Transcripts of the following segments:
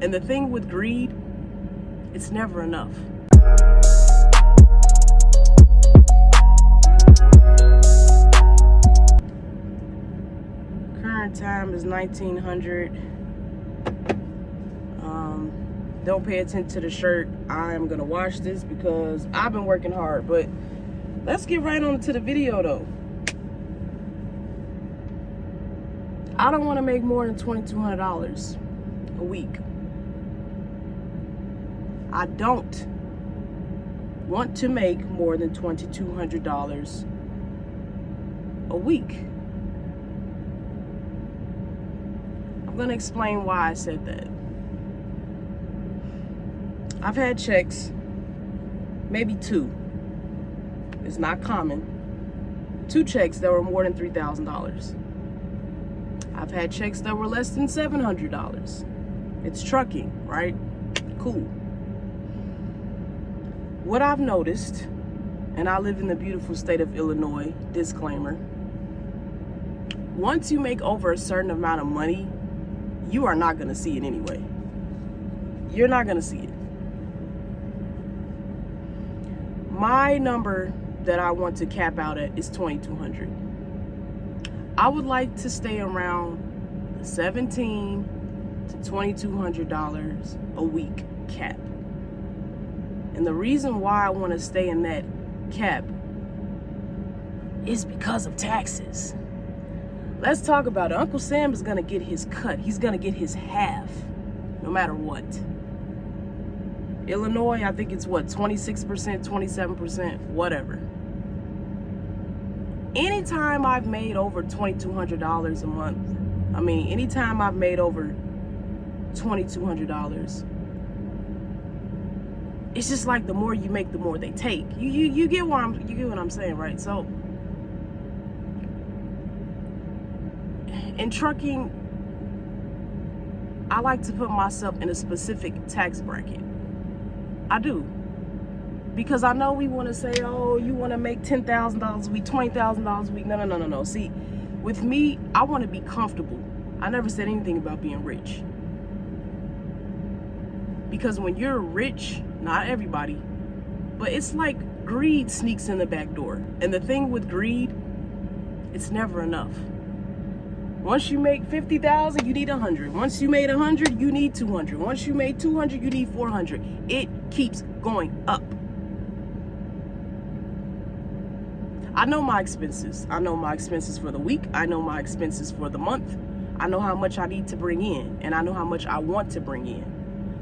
And the thing with greed, it's never enough. Current time is 1900. Don't pay attention to the shirt. I am gonna wash this because I've been working hard, but let's get right on to the video though. I don't want to make more than $2,200 a week. I don't want to make more than $2,200 a week. I'm gonna explain why I said that. I've had checks, maybe two. It's not common. 2 checks that were more than $3,000. I've had checks that were less than $700. It's trucking, right? Cool. What I've noticed, and I live in the beautiful state of Illinois, disclaimer, once you make over a certain amount of money, you are not gonna see it anyway. You're not gonna see it. My number that I want to cap out at is $2,200. I would like to stay around $1,700 to $2,200 a week cap. And the reason why I want to stay in that cap is because of taxes. Let's talk about it. Uncle Sam is going to get his cut. He's going to get his half, no matter what. Illinois, I think it's what, 26%, 27%, whatever. Anytime I've made over $2,200 a month, anytime I've made over $2,200, it's just like the more you make, the more they take. You get what I'm saying, right? So in trucking, I like to put myself in a specific tax bracket. I do. Because I know we want to say, oh, you want to make $10,000 a week, $20,000 a week. No. See, with me, I want to be comfortable. I never said anything about being rich. Because when you're rich, not everybody, but it's like greed sneaks in the back door. And the thing with greed, it's never enough. Once you make 50,000, you need 100. Once you made 100, you need 200. Once you made 200, you need 400. It keeps going up. I know my expenses. I know my expenses for the week. I know my expenses for the month. I know how much I need to bring in, and I know how much I want to bring in.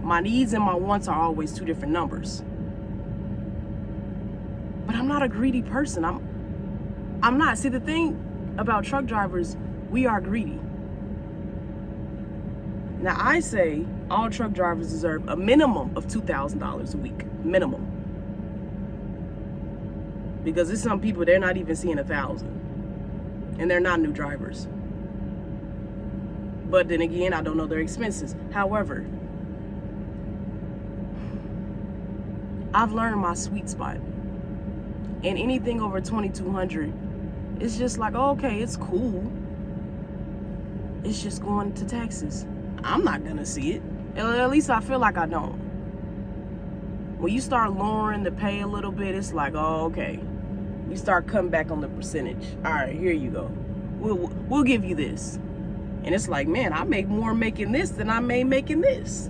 My needs and my wants are always 2 different numbers. But I'm not a greedy person. I'm not. See, the thing about truck drivers, we are greedy. Now, I say all truck drivers deserve a minimum of $2,000 a week. Minimum. Because there's some people, they're not even seeing 1,000. And they're not new drivers. But then again, I don't know their expenses. However, I've learned my sweet spot. And anything over $2,200, it's just like, oh, okay, it's cool. It's just going to taxes. I'm not gonna see it. At least I feel like I don't. When you start lowering the pay a little bit, it's like, oh, okay. You start cutting back on the percentage. All right, here you go. We'll give you this. And it's like, man, I make more making this than I made making this.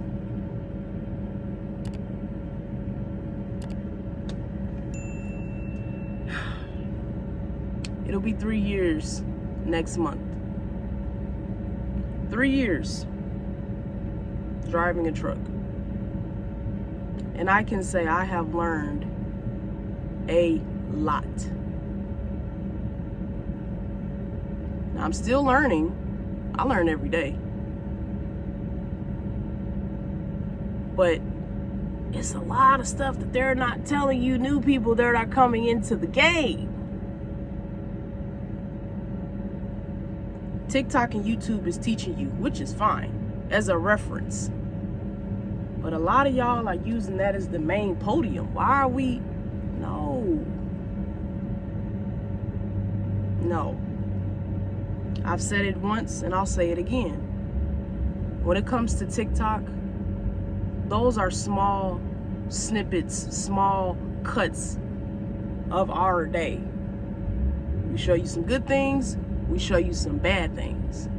It'll be 3 years next month. 3 years driving a truck. And I can say I have learned a lot. Now, I'm still learning. I learn every day. But it's a lot of stuff that they're not telling you new people that are coming into the game. TikTok and YouTube is teaching you, which is fine, as a reference. But a lot of y'all are using that as the main podium. Why are we? No. I've said it once and I'll say it again. When it comes to TikTok, those are small snippets, small cuts of our day. We show you some good things, we show you some bad things.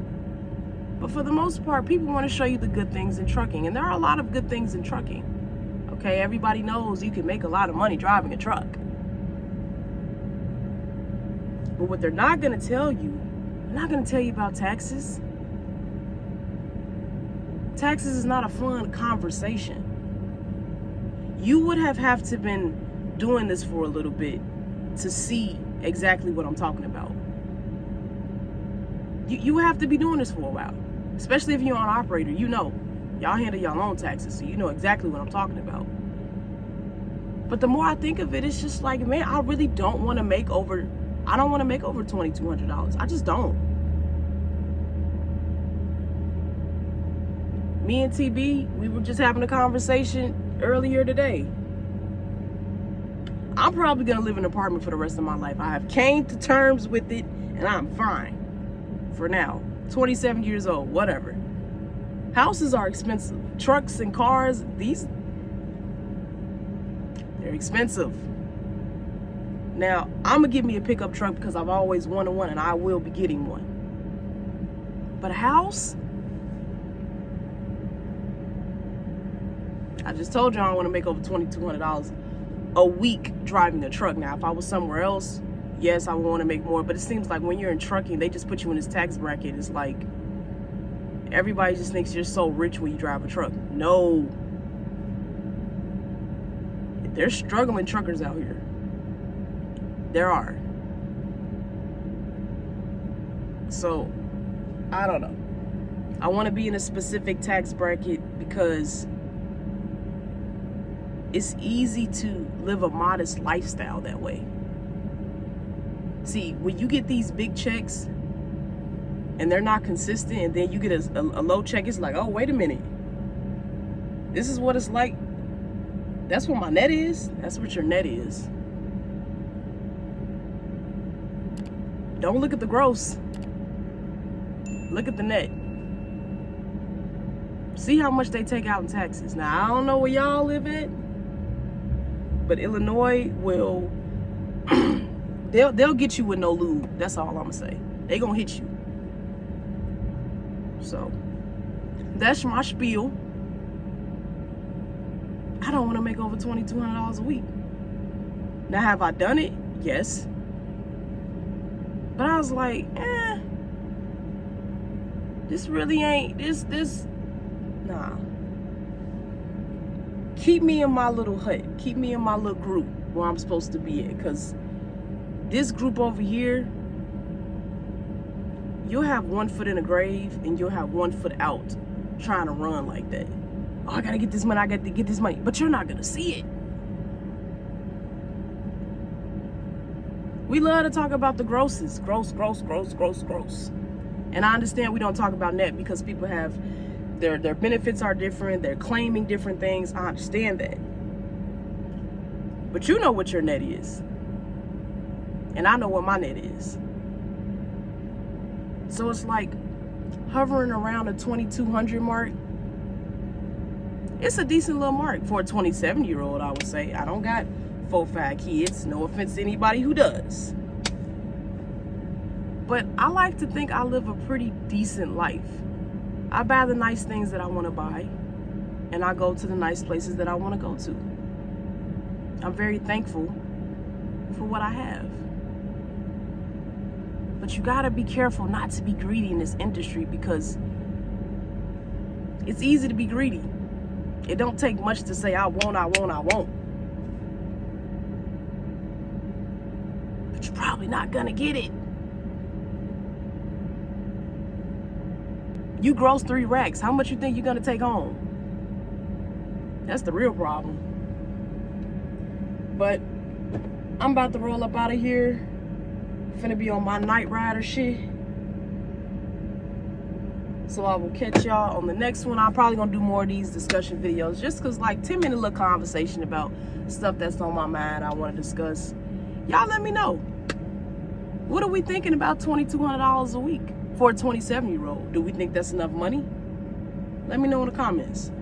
But for the most part, people want to show you the good things in trucking. And there are a lot of good things in trucking. Okay, everybody knows you can make a lot of money driving a truck. But what they're not going to tell you, they're not going to tell you about taxes. Taxes is not a fun conversation. You would have to been doing this for a little bit to see exactly what I'm talking about. You have to be doing this for a while, especially if you're an operator. You know, y'all handle your own taxes, so you know exactly what I'm talking about. But the more I think of it, it's just like, man, I really don't want to make over, I don't want to make over $2,200. I just don't. Me and TB, we were just having a conversation earlier today. I'm probably going to live in an apartment for the rest of my life. I have came to terms with it, and I'm fine for now. 27 years old, whatever. Houses are expensive. Trucks and cars, they're expensive. Now, I'm going to get me a pickup truck because I've always wanted one, and I will be getting one. But a house? I just told you I want to make over $2,200 a week driving a truck. Now, if I was somewhere else, yes, I would want to make more. But it seems like when you're in trucking, they just put you in this tax bracket. It's like everybody just thinks you're so rich when you drive a truck. No. There's struggling truckers out here. There are. So, I don't know. I want to be in a specific tax bracket because it's easy to live a modest lifestyle that way. See, when you get these big checks and they're not consistent, and then you get a low check, it's like, oh, wait a minute. This is what it's like. That's what my net is. That's what your net is. Don't look at the gross. Look at the net. See how much they take out in taxes. Now, I don't know where y'all live at, but Illinois will, they'll get you with no lube. That's all I'm gonna say. They gonna hit you. So, that's my spiel. I don't want to make over $2,200 a week. Now, have I done it? Yes. But I was like, this really ain't, nah. Keep me in my little hut. Keep me in my little group where I'm supposed to be at. Because this group over here, you'll have one foot in the grave and you'll have one foot out trying to run like that. Oh, I gotta get this money, I gotta get this money. But you're not gonna see it. We love to talk about the grosses. Gross. And I understand we don't talk about net because people have, their benefits are different. They're claiming different things. I understand that. But you know what your net is. And I know what my net is. So it's like hovering around the 2,200 mark. It's a decent little mark for a 27-year-old, I would say. I don't got 4-5 kids. No offense to anybody who does. But I like to think I live a pretty decent life. I buy the nice things that I want to buy, and I go to the nice places that I want to go to. I'm very thankful for what I have. But you gotta be careful not to be greedy in this industry because it's easy to be greedy. It don't take much to say, I won't. But you're probably not gonna get it. You gross 3 racks. How much you think you're gonna take home? That's the real problem. But I'm about to roll up out of here. Finna be on my night rider shit. So I will catch y'all on the next one. I'm probably gonna do more of these discussion videos just cause like 10-minute little conversation about stuff that's on my mind I wanna discuss. Y'all let me know. What are we thinking about $2,200 a week for a 27-year-old? Do we think that's enough money? Let me know in the comments.